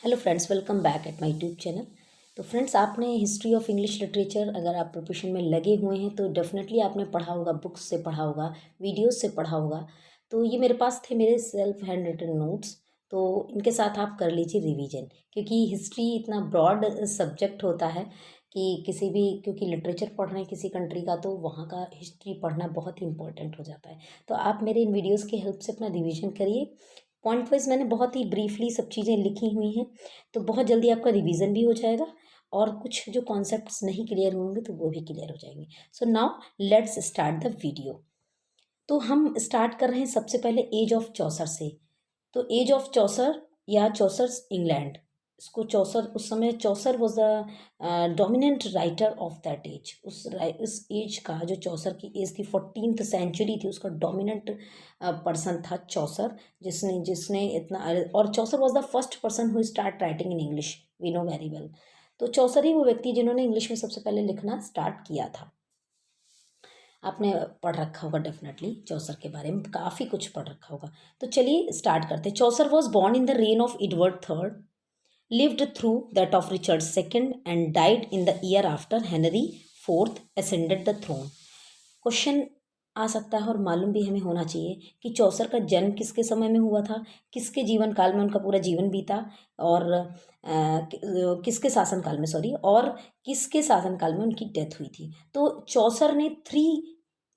Hello friends, welcome back at my YouTube channel. तो friends, आपने history of English literature अगर आप preparation में लगे हुए हैं तो डेफिनेटली आपने पढ़ा होगा, बुक्स से पढ़ा होगा, वीडियोस से पढ़ा होगा। तो ये मेरे पास थे मेरे सेल्फ हैंड रिटन नोट्स। तो इनके साथ आप कर लीजिए रिवीजन, क्योंकि हिस्ट्री इतना ब्रॉड सब्जेक्ट होता है कि किसी भी, क्योंकि लिटरेचर पढ़ रहे हैं किसी कंट्री का तो वहाँ का हिस्ट्री पढ़ना बहुत ही इंपॉर्टेंट हो जाता है। तो आप मेरे इन वीडियोस की हेल्प से अपना रिवीजन करिए। पॉइंट वाइज मैंने बहुत ही ब्रीफली सब चीज़ें लिखी हुई हैं, तो बहुत जल्दी आपका रिवीजन भी हो जाएगा और कुछ जो कॉन्सेप्ट्स नहीं क्लियर होंगे तो वो भी क्लियर हो जाएंगे। So now let's start the video. तो हम स्टार्ट कर रहे हैं सबसे पहले एज ऑफ चौसर से। तो एज ऑफ चौसर या चौसर्स इंग्लैंड, इसको चौसर, उस समय Chaucer was the dominant writer of that age. उस एज का जो चौसर की एज थी, 14th सेंचुरी थी, उसका डोमिनेंट पर्सन था चौसर, जिसने जिसने इतना, और Chaucer was the first person who start writing in English, we know very well. तो चौसर ही वो व्यक्ति जिन्होंने इंग्लिश में सबसे पहले लिखना स्टार्ट किया था। आपने पढ़ रखा होगा डेफिनेटली, चौसर के बारे में काफ़ी कुछ पढ़ रखा होगा। तो चलिए स्टार्ट करते हैं। Chaucer was born in the reign of Edward third, lived through that of Richard II and died in the year after Henry IV ascended the throne। Question आ सकता है और मालूम भी हमें होना चाहिए कि चौसर का जन्म किसके समय में हुआ था, किसके जीवन काल में उनका पूरा जीवन बीता, और किसके शासनकाल में, सॉरी, और किसके शासनकाल में उनकी डेथ हुई थी। तो चौसर ने 3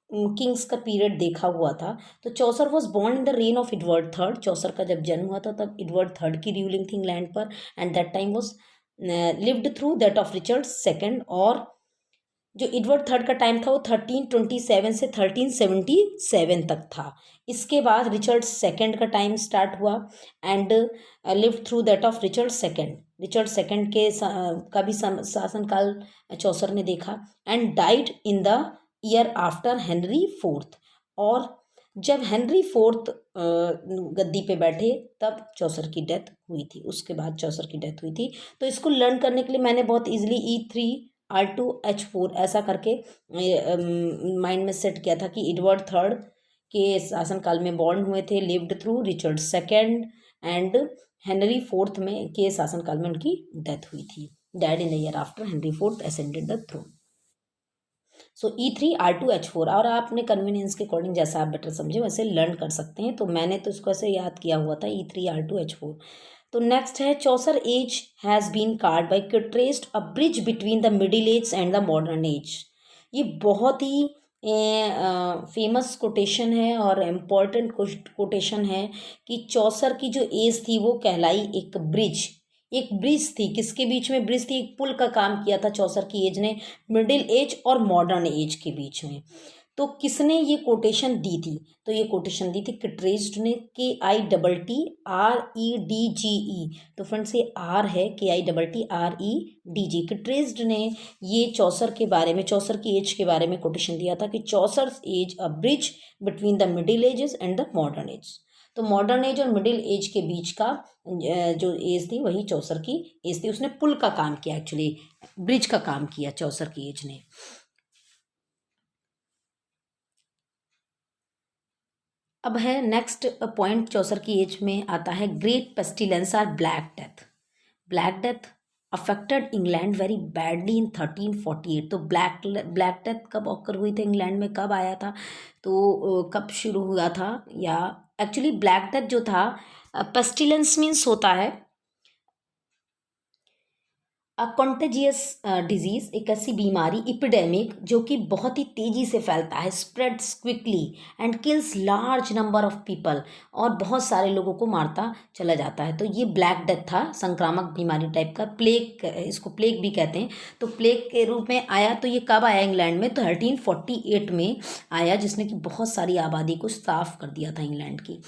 किंग्स का पीरियड देखा हुआ था। तो Chaucer was born in the reign of Edward third. Chaucer का जब जन्म हुआ था तब एडवर्ड थर्ड की रूलिंग थी इंग्लैंड पर, and that time was lived through that of Richard second. और जो एडवर्ड थर्ड का टाइम था वो 1327 से 1377 तक था। इसके बाद रिचर्ड सेकेंड का टाइम स्टार्ट हुआ and lived through that of Richard second. Richard second के का भी शासनकाल चौसर ने देखा, and died in the year after Henry fourth. और जब हेनरी फोर्थ गद्दी पे बैठे तब चौसर की डेथ हुई थी, उसके बाद चौसर की डेथ हुई थी। तो इसको लर्न करने के लिए मैंने बहुत इजीली E3R2H4 ऐसा करके माइंड में सेट किया था कि एडवर्ड थर्ड के शासनकाल में बॉर्न हुए थे, lived through Richard second, and Henry fourth में के शासनकाल में उनकी डेथ हुई थी, died in the year after Henry fourth ascended the throne. So E3R2H4, और आप अपने कन्वीनियंस के अकॉर्डिंग जैसा आप बेटर समझे वैसे लर्न कर सकते हैं। तो मैंने तो इसको ऐसे याद किया हुआ था, E3R2H4। तो नेक्स्ट है, Chaucer as has been called by traced a bridge between the middle age and the modern age. ये बहुत ही फेमस कोटेशन है और इम्पॉर्टेंट कोटेशन है कि चौसर की जो एज थी वो कहलाई एक ब्रिज। एक ब्रिज थी, किसके बीच में ब्रिज थी, एक पुल का काम किया था चौसर की एज ने मिडिल एज और मॉडर्न एज के बीच में। तो किसने ये कोटेशन दी थी? तो ये कोटेशन दी थी किटरेज्ड ने, KITTREDGE। तो फ्रेंड्स ये आर है, KITTREDG। किटरेज्ड ने ये चौसर के बारे में, चौसर की एज के बारे में कोटेशन दिया था कि Chaucer as a bridge between the middle ages and the modern age. तो मॉडर्न एज और मिडिल एज के बीच का जो एज थी वही चौसर की एज थी। उसने पुल का काम किया, एक्चुअली ब्रिज का काम किया चौसर की एज ने। अब है नेक्स्ट पॉइंट, चौसर की एज में आता है ग्रेट पेस्टिलेंस और black death. Black death affected England very badly in 1348। तो ब्लैक डेथ कब ऑकर हुई थी इंग्लैंड में, कब आया था, तो कब शुरू हुआ था, या एक्चुअली ब्लैक डेथ जो था, पेस्टिलेंस मीन्स होता है कॉन्टेजियस डिजीज, एक ऐसी बीमारी, इपिडेमिक, जो कि बहुत ही तेजी से फैलता है, spreads quickly and kills large number of people, और बहुत सारे लोगों को मारता चला जाता है। तो ये ब्लैक डेथ था, संक्रामक बीमारी टाइप का, प्लेग, इसको प्लेग भी कहते हैं। तो प्लेग के रूप में आया। तो ये कब आया इंग्लैंड में? तो 1348 में आया, जिसने कि बहुत सारी आबादी को साफ कर दिया था इंग्लैंड की।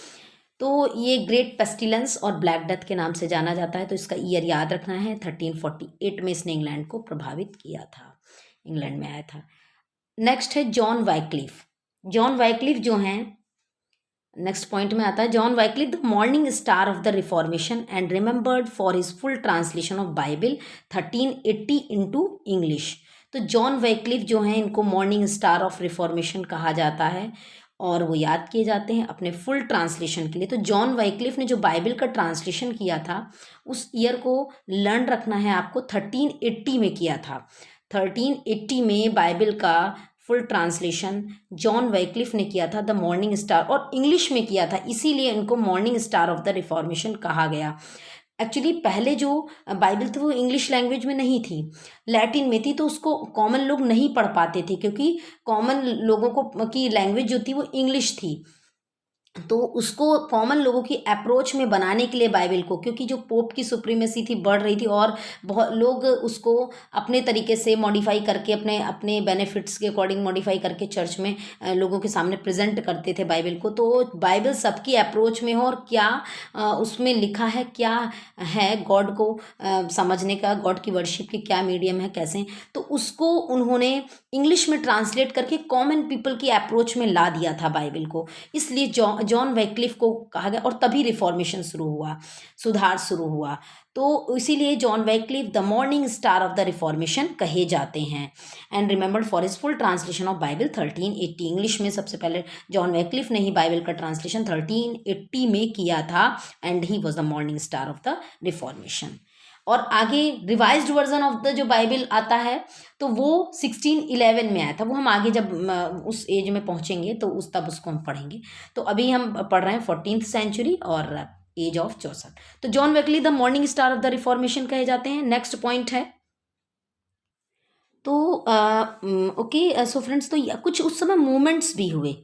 तो ये ग्रेट पेस्टिलेंस और ब्लैक डेथ के नाम से जाना जाता है। तो इसका ईयर याद रखना है, 1348 में इसने इंग्लैंड को प्रभावित किया था, इंग्लैंड में आया था। नेक्स्ट है जॉन वाइक्लिफ। जॉन वाइक्लिफ जो हैं, नेक्स्ट पॉइंट में आता है, John Wycliffe the morning star of the reformation and remembered for his full translation of Bible 1380 into English. तो जॉन वाइक्लिफ जो हैं, इनको मॉर्निंग स्टार ऑफ रिफॉर्मेशन कहा जाता है, और वो याद किए जाते हैं अपने फुल ट्रांसलेशन के लिए। तो जॉन वाइक्लिफ ने जो बाइबल का ट्रांसलेशन किया था उस ईयर को लर्न रखना है आपको, 1380 में किया था। 1380 में बाइबल का फुल ट्रांसलेशन जॉन वाइक्लिफ ने किया था, द मॉर्निंग स्टार, और इंग्लिश में किया था, इसीलिए इनको morning star of the reformation कहा गया। एक्चुअली पहले जो बाइबल थी वो इंग्लिश लैंग्वेज में नहीं थी, लैटिन में थी, तो उसको कॉमन लोग नहीं पढ़ पाते थे क्योंकि कॉमन लोगों को की लैंग्वेज जो थी वो इंग्लिश थी। तो उसको कॉमन लोगों की अप्रोच में बनाने के लिए बाइबल को, क्योंकि जो पोप की सुप्रीमेसी थी बढ़ रही थी और बहुत लोग उसको अपने तरीके से मॉडिफाई करके अपने अपने बेनिफिट्स के अकॉर्डिंग मॉडिफाई करके चर्च में लोगों के सामने प्रेजेंट करते थे बाइबल को। तो बाइबल सबकी अप्रोच में हो और क्या उसमें लिखा है, क्या है गॉड को समझने का, गॉड की वर्शिप की क्या मीडियम है, कैसे, तो उसको उन्होंने इंग्लिश में ट्रांसलेट करके कॉमन पीपल की अप्रोच में ला दिया था बाइबल को। इसलिए जॉन वैक्लिफ को कहा गया और तभी रिफॉर्मेशन शुरू हुआ, सुधार शुरू हुआ। तो इसीलिए John Wycliffe the morning star of the reformation कहे जाते हैं। And remembered for his full translation of Bible 1380। English में सबसे पहले जॉन वैक्लिफ ने ही बाइबल का ट्रांसलेशन 1380 में किया था and he was the morning star of the reformation. और आगे रिवाइज्ड वर्जन ऑफ द जो बाइबल आता है तो वो 1611 में आया था। वो हम आगे जब उस एज में पहुंचेंगे तो उस तब उसको हम पढ़ेंगे। तो अभी हम पढ़ रहे हैं 14th सेंचुरी और एज ऑफ जोसेफ। तो John Wycliffe the morning star of the reformation कहे जाते हैं। नेक्स्ट पॉइंट है तो ओके सो फ्रेंड्स, तो कुछ उस समय मूवमेंट्स भी हुए।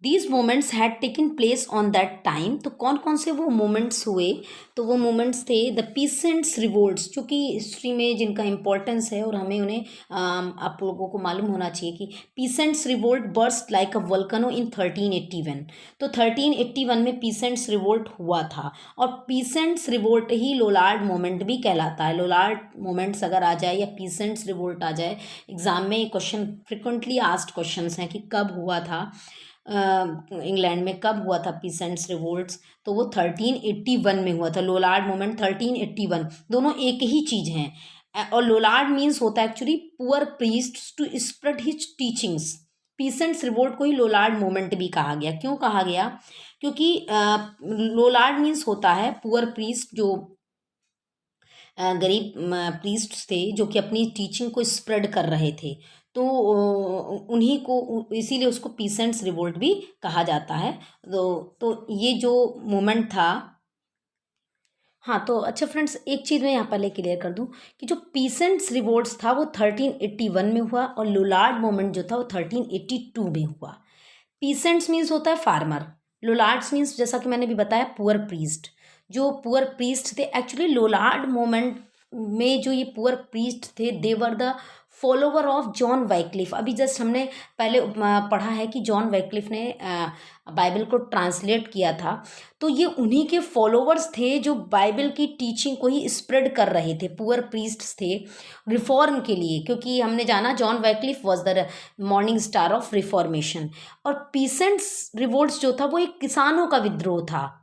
These moments had taken place on that time. तो कौन कौन से वो मोमेंट्स हुए, तो वो मोमेंट्स थे द पीसेंट्स रिवोल्ट्स, जो कि हिस्ट्री में जिनका इंपॉर्टेंस है और हमें उन्हें आप लोगों को मालूम होना चाहिए कि peasants revolt burst like a volcano in 1381। तो 1381 में पीसेंट्स रिवोल्ट हुआ था और पीसेंट्स रिवोल्ट ही लोलार्ड मोमेंट भी कहलाता है। लोलार्ड मोमेंट्स अगर आ जाए या पीसेंट्स रिवोल्ट आ जाए, एग्जाम में क्वेश्चन फ्रिक्वेंटली आस्क्ड क्वेश्चंस हैं कि कब हुआ था इंग्लैंड में, कब हुआ था पीसेंट्स रिवोल्ट्स, तो वो 1381 में हुआ था। लोलार्ड मूवमेंट 1381 दोनों एक ही चीज़ हैं। और लोलार्ड मीन्स होता है actually poor priest to spread his teachings. Peasants revolt को ही लोलार्ड मूवमेंट भी कहा गया। क्यों कहा गया? क्योंकि लोलार्ड मीन्स होता है पुअर प्रीस्ट, जो गरीब प्रीस्ट थे जो कि अपनी टीचिंग को स्प्रेड कर रहे थे, तो उन्हीं को इसीलिए उसको पीसेंट्स रिवोल्ट भी कहा जाता है। तो ये जो मूवमेंट था, हाँ तो अच्छा फ्रेंड्स, एक चीज़ मैं यहाँ पहले क्लियर कर दूँ कि जो पीसेंट्स रिवोल्ट्स था वो 1381 में हुआ और लोलार्ड मूवमेंट जो था वो 1382 में हुआ। पीसेंट्स मीन्स होता है फार्मर, लोलार्ड्स मीन्स जैसा कि मैंने भी बताया पुअर प्रीस्ट। जो पुअर प्रीस्ट थे एक्चुअली लोलार्ड मूवमेंट में, जो ये पुअर प्रीस्ट थे they were the follower of John Wycliffe. अभी जस्ट हमने पहले पढ़ा है कि जॉन वाइक्लिफ ने बाइबल को ट्रांसलेट किया था, तो ये उन्हीं के फॉलोवर्स थे जो बाइबल की टीचिंग को ही स्प्रेड कर रहे थे। पुअर प्रीस्ट्स थे रिफॉर्म के लिए, क्योंकि हमने जाना John Wycliffe was the morning star of reformation. और पीसेंट्स रिवोल्ट्स जो था वो एक किसानों का विद्रोह था,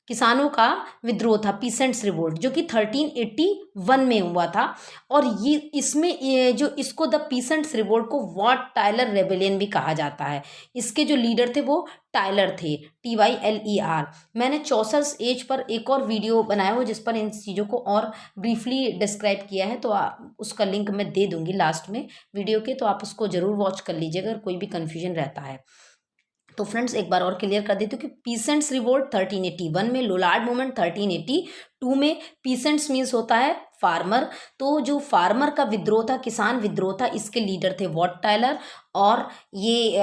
किसानों का विद्रोह था पीसेंट्स रिवोल्ट, जो कि 1381 में हुआ था। और ये इसमें ये जो इसको द पीसेंट्स रिवोल्ट को वॉट टाइलर रेबेलियन भी कहा जाता है। इसके जो लीडर थे वो टाइलर थे, TYLER। मैंने चौसर एज पर एक और वीडियो बनाया हो जिस पर इन चीज़ों को और ब्रीफली डिस्क्राइब किया है, तो उसका लिंक मैं दे दूंगी लास्ट में वीडियो के, तो आप उसको ज़रूर वॉच कर लीजिएगा अगर कोई भी कन्फ्यूजन रहता है। तो फ्रेंड्स एक बार और क्लियर कर देती हूँ कि पीसेंट्स रिवोल्ट 1381 में, लोलार्ड मूवमेंट 1382 में। पीसेंट्स मीन्स होता है फार्मर, तो जो फार्मर का विद्रोह था, किसान विद्रोह था, इसके लीडर थे वॉट टाइलर। और ये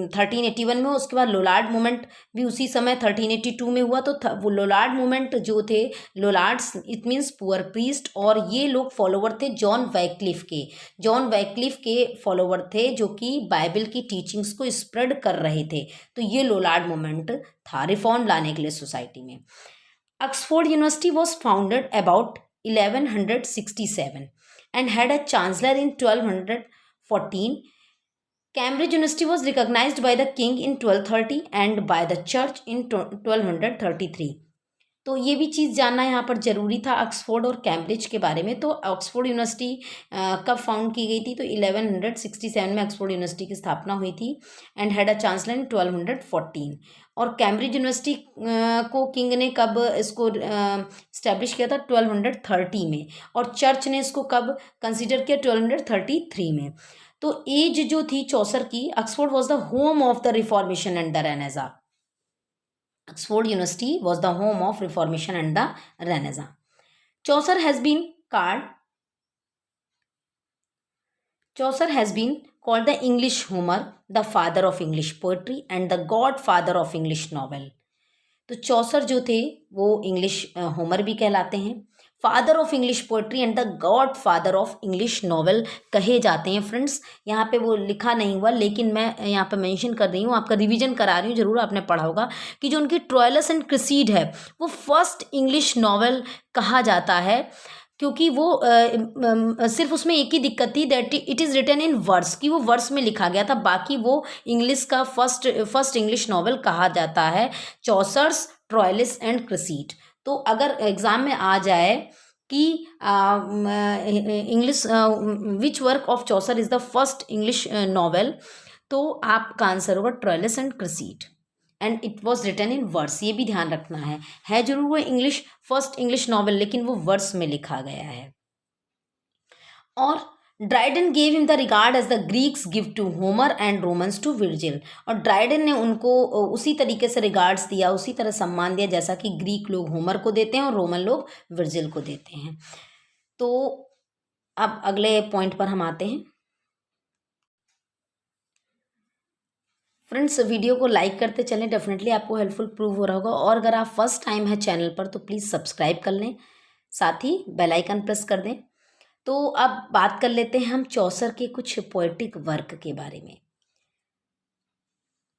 1381 में, उसके बाद लोलार्ड मूवमेंट भी उसी समय 1382 में हुआ। तो वो लोलार्ड मूवमेंट जो थे, लोलार्ड्स इट मीन्स पुअर प्रीस्ट, और ये लोग फॉलोवर थे जॉन वैक्लिफ के। जॉन वैक्लिफ के फॉलोवर थे जो कि बाइबल की टीचिंग्स को स्प्रेड कर रहे थे। तो ये लोलार्ड मूवमेंट था रिफॉर्म लाने के लिए सोसाइटी में। Oxford university was founded about 1167 and had a chancellor in 1214. Cambridge University was recognized by the king in 1230 and by the church in 1233. तो ये भी चीज़ जानना यहाँ पर ज़रूरी था ऑक्सफोर्ड और कैम्ब्रिज के बारे में। तो ऑक्सफोर्ड यूनिवर्सिटी कब फाउंड की गई थी, तो 1167 में ऑक्सफोर्ड यूनिवर्सिटी की स्थापना हुई थी एंड हैड अ चांसलर इन 1214। और कैम्ब्रिज यूनिवर्सिटी को किंग ने कब इसको इस्टेब्लिश किया था, 1230 में। और चर्च ने इसको कब कंसिडर किया, 1233 में। तो एज जो थी चौसर की, Oxford was the home of the reformation and the Renaissance. Oxford University was the home of Reformation and the Renaissance. Chaucer has been called the English Homer, the father of English poetry and the godfather of English novel. तो चौसर जो थे वो English Homer भी कहलाते हैं, father of English poetry and the godfather of English novel कहे जाते हैं। फ्रेंड्स यहाँ पे वो लिखा नहीं हुआ, लेकिन मैं यहाँ पे मेंशन कर रही हूँ, आपका रिवीजन करा रही हूँ, जरूर आपने पढ़ा होगा कि जो उनकी ट्रोइलस एंड क्रिसीड है वो फर्स्ट इंग्लिश नॉवेल कहा जाता है, क्योंकि वो सिर्फ उसमें एक ही दिक्कत थी, that it is written in verse, कि वो वर्स में लिखा गया था। बाकी वो इंग्लिश का फर्स्ट इंग्लिश नॉवेल कहा जाता है चौसर्स ट्रोइलिस एंड क्रिसीड। तो अगर एग्ज़ाम में आ जाए कि English which work of Chaucer is the first English novel, तो आपका आंसर होगा Troilus and Criseyde and it was written in verse. ये भी ध्यान रखना है जरूर वो इंग्लिश फर्स्ट इंग्लिश नॉवेल, लेकिन वो वर्स में लिखा गया है। और Dryden gave him the regard as the Greeks give to Homer and Romans to Virgil. और ड्राइडन ने उनको उसी तरीके से रिगार्ड्स दिया, उसी तरह सम्मान दिया जैसा कि ग्रीक लोग होमर को देते हैं और रोमन लोग विर्जिल को देते हैं। तो अब अगले पॉइंट पर हम आते हैं। फ्रेंड्स वीडियो को लाइक करते चलें, डेफिनेटली आपको हेल्पफुल प्रूव हो रहा होगा। और अगर आप फर्स्ट टाइम है चैनल पर तो प्लीज़ सब्सक्राइब कर लें, साथ ही बेल आइकन प्रेस कर दें। तो अब बात कर लेते हैं हम चौसर के कुछ पोएटिक वर्क के बारे में।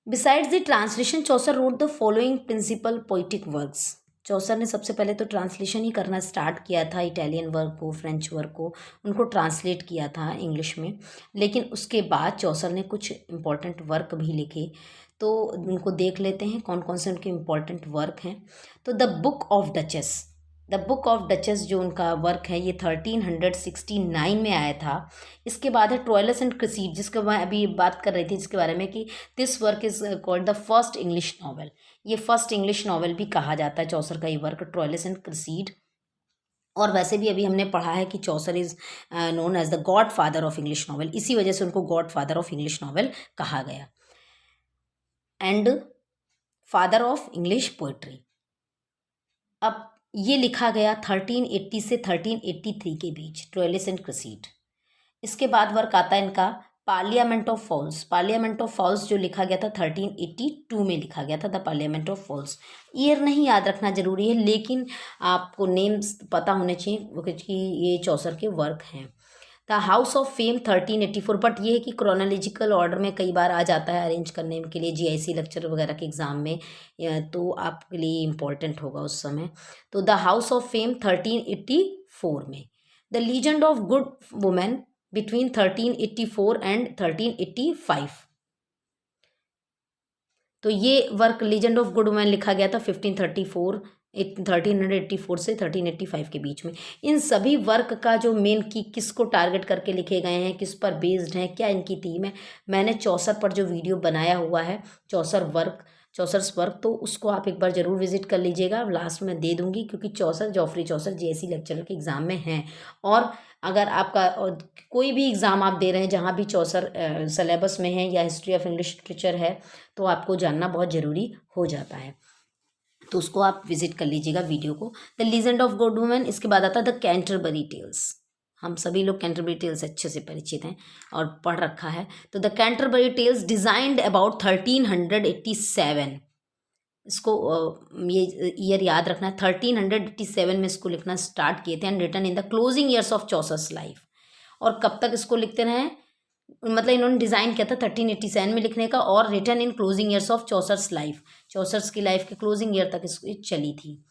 Besides the translation Chaucer wrote the following principal poetic works. Chaucer ने सबसे पहले तो ट्रांसलेशन ही करना स्टार्ट किया था, इटालियन वर्क को, फ्रेंच वर्क को, उनको ट्रांसलेट किया था इंग्लिश में। लेकिन उसके बाद चौसर ने कुछ इम्पॉर्टेंट वर्क भी लिखे, तो उनको देख लेते हैं कौन कौन से उनके इम्पॉर्टेंट वर्क हैं। तो द बुक ऑफ डचेस जो उनका वर्क है ये 1369 में आया था। इसके बाद है ट्रोइलस एंड क्रिसीड, जिसके मैं अभी बात कर रही थी जिसके बारे में कि this work is called the first English novel. ये फर्स्ट इंग्लिश नॉवल भी कहा जाता है चौसर का ये वर्क, ट्रोइलस एंड क्रिसीड। और वैसे भी अभी हमने पढ़ा है कि Chaucer is known as the godfather of English novel, इसी वजह से उनको godfather of English novel कहा गया and father of English poetry. अब ये लिखा गया 1380 से 1383 के बीच, ट्रोइलस एंड क्रिसीड। इसके बाद वर्क आता है इनका पार्लियामेंट ऑफ फॉल्स जो लिखा गया था 1382 में लिखा गया था, the parliament of fowls. Year नहीं याद रखना जरूरी है, लेकिन आपको नेम्स पता होने चाहिए कि ये चौसर के वर्क हैं। The house of fame 1384, but ये है कि क्रोनोलॉजिकल ऑर्डर में कई बार आ जाता है अरेंज करने के लिए जीआईसी लेक्चर वगैरह के एग्ज़ाम में, तो आपके लिए इम्पोर्टेंट होगा उस समय। तो द हाउस ऑफ फेम 1384 में। The legend of good women between 1384 and 1385, तो ये work legend of good women लिखा गया था 1384 से 1385 के बीच में। इन सभी वर्क का जो मेन की किसको टारगेट करके लिखे गए हैं, किस पर बेस्ड हैं, क्या इनकी थीम है, मैंने चौसर पर जो वीडियो बनाया हुआ है चौसर्स वर्क, तो उसको आप एक बार ज़रूर विजिट कर लीजिएगा, लास्ट में दे दूंगी, क्योंकि जॉफरी चौसर जीएससी लेक्चरर के एग्ज़ाम में हैं। और अगर आपका कोई भी एग्ज़ाम आप दे रहे हैं जहाँ भी चौसर सिलेबस में है या हिस्ट्री ऑफ इंग्लिश लिटरेचर है, तो आपको जानना बहुत ज़रूरी हो जाता है, तो उसको आप विजिट कर लीजिएगा वीडियो को। The legend of good women, इसके बाद आता है द कैंटरबरी टेल्स। हम सभी लोग कैंटरबरी टेल्स अच्छे से परिचित हैं और पढ़ रखा है। तो the Canterbury tales designed about 1387, इसको ये ईयर याद रखना है, 1387 में इसको लिखना स्टार्ट किए थे and written in the closing years of Chaucer's life. और कब तक इसको लिखते रहे, मतलब इन्होंने डिज़ाइन किया था 1387 में लिखने का, और written in closing years of Chaucer's life, Chaucer's की लाइफ के क्लोजिंग ईयर तक इसको चली थी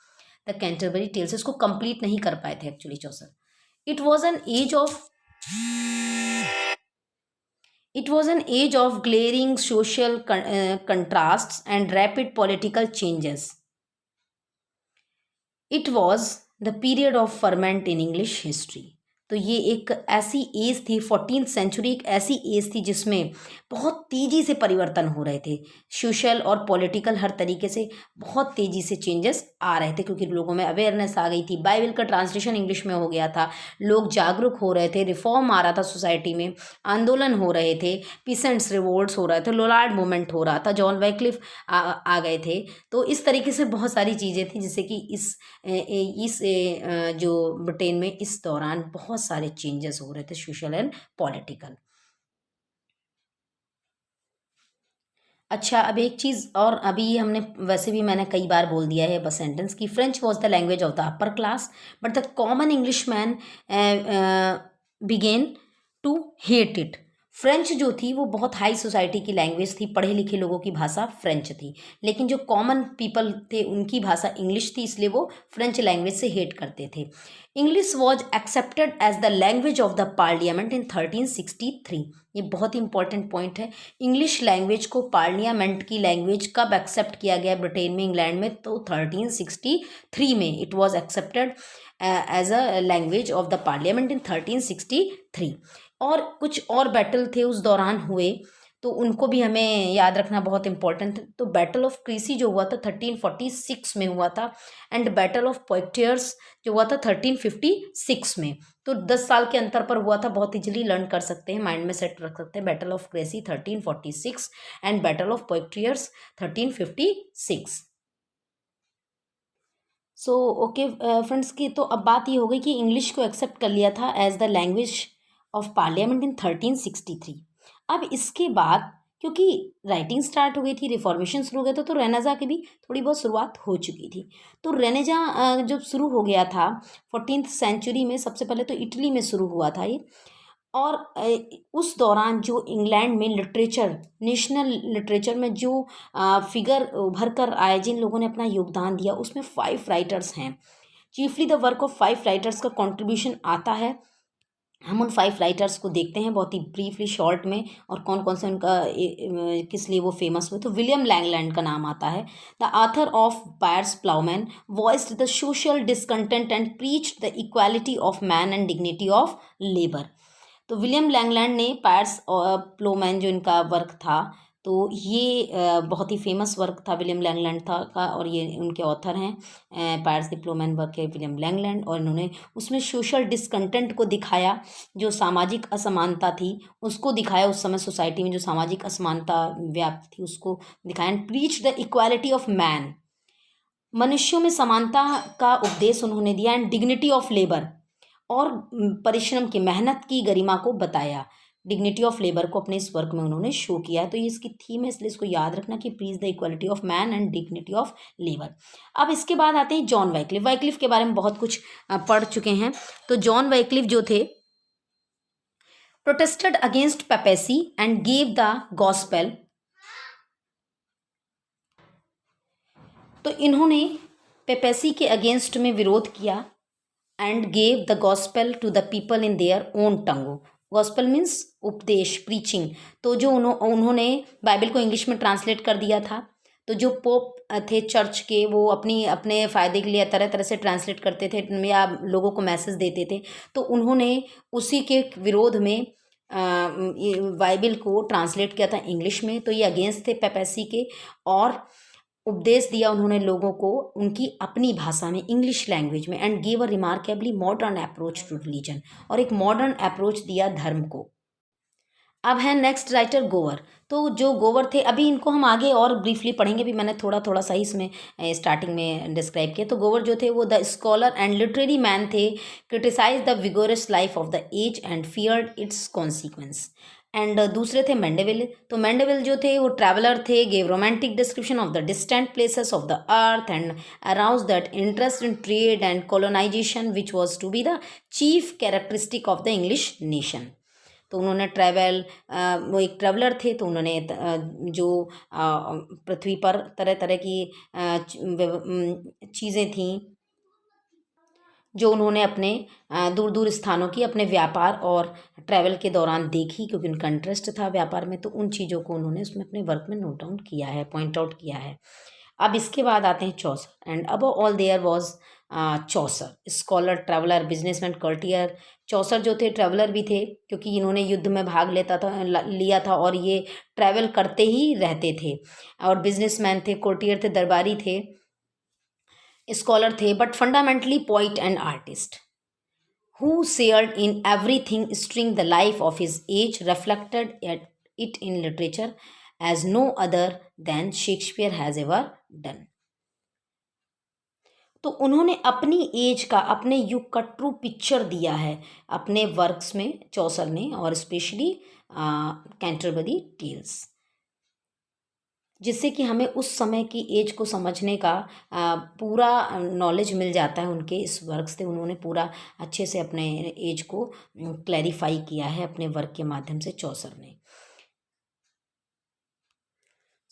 द कैंटरबरी टेल्स। इसको कंप्लीट नहीं कर पाए थे actually Chaucer. It was an age of glaring social contrasts and rapid political changes. It was the period of ferment in English history. तो ये एक ऐसी एज थी, 14th सेंचुरी एक ऐसी एज थी जिसमें बहुत तेज़ी से परिवर्तन हो रहे थे, सोशल और पॉलिटिकल हर तरीके से बहुत तेज़ी से चेंजेस आ रहे थे, क्योंकि लोगों में अवेयरनेस आ गई थी, बाइबल का ट्रांसलेशन इंग्लिश में हो गया था, लोग जागरूक हो रहे थे, रिफॉर्म आ रहा था सोसाइटी में, आंदोलन हो रहे थे, पीसेंट्स रिवोल्ट्स हो रहे थे, लोलार्ड मूवमेंट हो रहा था, जॉन वैक्लिफ आ गए थे। तो इस तरीके से बहुत सारी चीज़ें थी जिससे कि जो ब्रिटेन में इस दौरान बहुत सारे चेंजेस हो रहे थे, सोशल एंड पॉलिटिकल। अच्छा, अब एक चीज़ और, अभी हमने वैसे भी मैंने कई बार बोल दिया है बस सेंटेंस कि French was the language of the upper class but the common English man began to hate it. French जो थी वो बहुत हाई सोसाइटी की लैंग्वेज थी, पढ़े लिखे लोगों की भाषा फ्रेंच थी, लेकिन जो कॉमन पीपल थे उनकी भाषा इंग्लिश थी, इसलिए वो फ्रेंच लैंग्वेज से हेट करते थे। English was accepted as the language of the parliament in 1363। ये बहुत ही इंपॉर्टेंट पॉइंट है। इंग्लिश लैंग्वेज को पार्लियामेंट की लैंग्वेज कब एक्सेप्ट किया गया ब्रिटेन में, इंग्लैंड में? तो 1363 में it was accepted as a language of the parliament in 1363। और कुछ और बैटल थे उस दौरान हुए, तो उनको भी हमें याद रखना बहुत इंपॉर्टेंट है। तो बैटल ऑफ क्रीसी जो हुआ था 1346 में हुआ था, एंड बैटल ऑफ पोइटियर्स जो हुआ था 1356 में। तो 10 साल के अंतर पर हुआ था, बहुत इजीली लर्न कर सकते हैं, माइंड में सेट रख सकते हैं। Battle of Crecy 1346 and battle of Poitiers 1356। So okay friends, की तो अब बात ये हो गई कि इंग्लिश को एक्सेप्ट कर लिया था as the language of parliament in 1363। अब इसके बाद क्योंकि राइटिंग स्टार्ट हो गई थी, रिफॉर्मेशन शुरू हो गया था, तो रेनेजा की भी थोड़ी बहुत शुरुआत हो चुकी थी। तो रेनेजा जब शुरू हो गया था 14th सेंचुरी में, सबसे पहले तो इटली में शुरू हुआ था ये। और उस दौरान जो इंग्लैंड में लिटरेचर, नेशनल लिटरेचर में जो फिगर उभर कर आए, जिन लोगों ने अपना योगदान दिया, उसमें 5 राइटर्स हैं। Chiefly the work of 5 writers का कंट्रीब्यूशन आता है। हम उन 5 राइटर्स को देखते हैं बहुत ही ब्रीफली शॉर्ट में, और कौन कौन से उनका किस लिए वो फेमस हुए। तो विलियम लैंगलैंड का नाम आता है। The author of Piers Plowman voiced the social discontent and preached the equality of man and dignity of labour. तो विलियम लैंगलैंड ने पायर्स प्लोमैन जो इनका वर्क था, तो ये बहुत ही फेमस वर्क था विलियम लैंगलैंड था का, और ये उनके ऑथर हैं। पायर्स द प्लोमैन वर्क है विलियम लैंगलैंड, और इन्होंने उसमें सोशल डिसकंटेंट को दिखाया, जो सामाजिक असमानता थी उसको दिखाया, उस समय सोसाइटी में जो सामाजिक असमानता व्याप्त थी उसको दिखाया। And preach the equality of man, मनुष्यों में समानता का उपदेश उन्होंने दिया। एंड डिग्निटी ऑफ लेबर, और परिश्रम की, मेहनत की गरिमा को बताया। डिग्निटी ऑफ लेबर को अपने इस वर्क में उन्होंने शो किया है। तो ये इसकी थीम है, इसलिए इसको याद रखना कि please the equality of man and dignity of labour. अब इसके बाद आते हैं जॉन वैक्लिफ। वैक्लिफ के बारे में बहुत कुछ पढ़ चुके हैं। तो जॉन वैक्लिफ जो थे, protested against papacy and gave the gospel. तो इन्होंने पेपेसी के अगेंस्ट में विरोध किया, and gave the gospel to the people in their own tongue. Gospel means उपदेश, प्रीचिंग। तो जो उन्होंने बाइबल को इंग्लिश में ट्रांसलेट कर दिया था। तो जो पोप थे चर्च के, वो अपने फ़ायदे के लिए तरह तरह से ट्रांसलेट करते थे या लोगों को मैसेज देते थे। तो उन्होंने उसी के विरोध में बाइबल को ट्रांसलेट किया था इंग्लिश में। तो ये अगेंस्ट थे पेपेसी के, और उपदेश दिया उन्होंने लोगों को उनकी अपनी भाषा में, इंग्लिश लैंग्वेज में। And give a remarkably modern approach to religion, और एक मॉडर्न अप्रोच दिया धर्म को। अब है नेक्स्ट राइटर गोवर। तो जो गोवर थे, अभी इनको हम आगे और ब्रीफली पढ़ेंगे, भी मैंने थोड़ा थोड़ा सा इसमें स्टार्टिंग में डिस्क्राइब किया। तो गोवर जो थे वो the scholar and literary man थे, criticise the vigorous life of the age and feared its consequence. And दूसरे थे मेंडेविल। तो मेंडेविल जो थे वो ट्रैवलर थे, gave romantic description of the distant places of the earth and arouse that interest in trade and colonisation which was to be the chief characteristic of the English nation. तो उन्होंने वो एक ट्रैवलर थे। तो उन्होंने जो पृथ्वी पर तरह तरह की चीज़ें थीं जो उन्होंने अपने दूर दूर स्थानों की अपने व्यापार और ट्रैवल के दौरान देखी, क्योंकि उनका इंटरेस्ट था व्यापार में, तो उन चीज़ों को उन्होंने उसमें अपने वर्क में नोट डाउन किया है, पॉइंट आउट किया है। अब इसके बाद आते हैं चौसर। एंड अब all there was Chaucer, scholar, traveller, businessman, courtier. Chaucer जो थे ट्रैवलर भी थे, क्योंकि इन्होंने युद्ध में भाग लिया था और ये ट्रैवल करते ही रहते थे। और बिजनेसमैन थे, कोर्टियर थे, दरबारी थे, स्कॉलर थे, but fundamentally poet and artist who shared in everything string the life of his age, reflected it in literature as no other than Shakespeare has ever done. तो उन्होंने अपनी एज का, अपने युग का ट्रू पिक्चर दिया है अपने वर्क्स में चौसर ने, और स्पेशली कैंटरबरी टेल्स, जिससे कि हमें उस समय की एज को समझने का पूरा नॉलेज मिल जाता है। उनके इस वर्क से उन्होंने पूरा अच्छे से अपने एज को क्लैरिफाई किया है अपने वर्क के माध्यम से चौसर ने।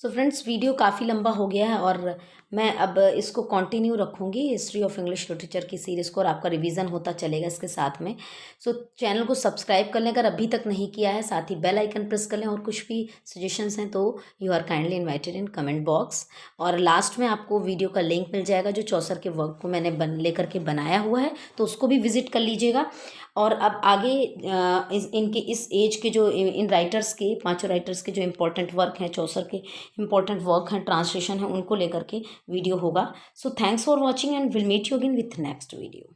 सो फ्रेंड्स, वीडियो काफ़ी लंबा हो गया है और मैं अब इसको कंटिन्यू रखूँगी हिस्ट्री ऑफ इंग्लिश लिटरेचर की सीरीज़ को, और आपका रिवीजन होता चलेगा इसके साथ में। सो चैनल को सब्सक्राइब कर लें अगर अभी तक नहीं किया है, साथ ही बेल आइकन प्रेस कर लें, और कुछ भी सजेशंस हैं तो you are kindly invited in comment box. और लास्ट में आपको वीडियो का लिंक मिल जाएगा जो चौसर के वर्क को मैंने लेकर के बनाया हुआ है, तो उसको भी विजिट कर लीजिएगा। और अब आगे इनके इस एज के जो इन राइटर्स के, पाँचों राइटर्स के जो इम्पोर्टेंट वर्क हैं, चौसर के इम्पोर्टेंट वर्क हैं, ट्रांसलेशन है, उनको लेकर के वीडियो होगा। So thanks for watching and will meet you again with next video.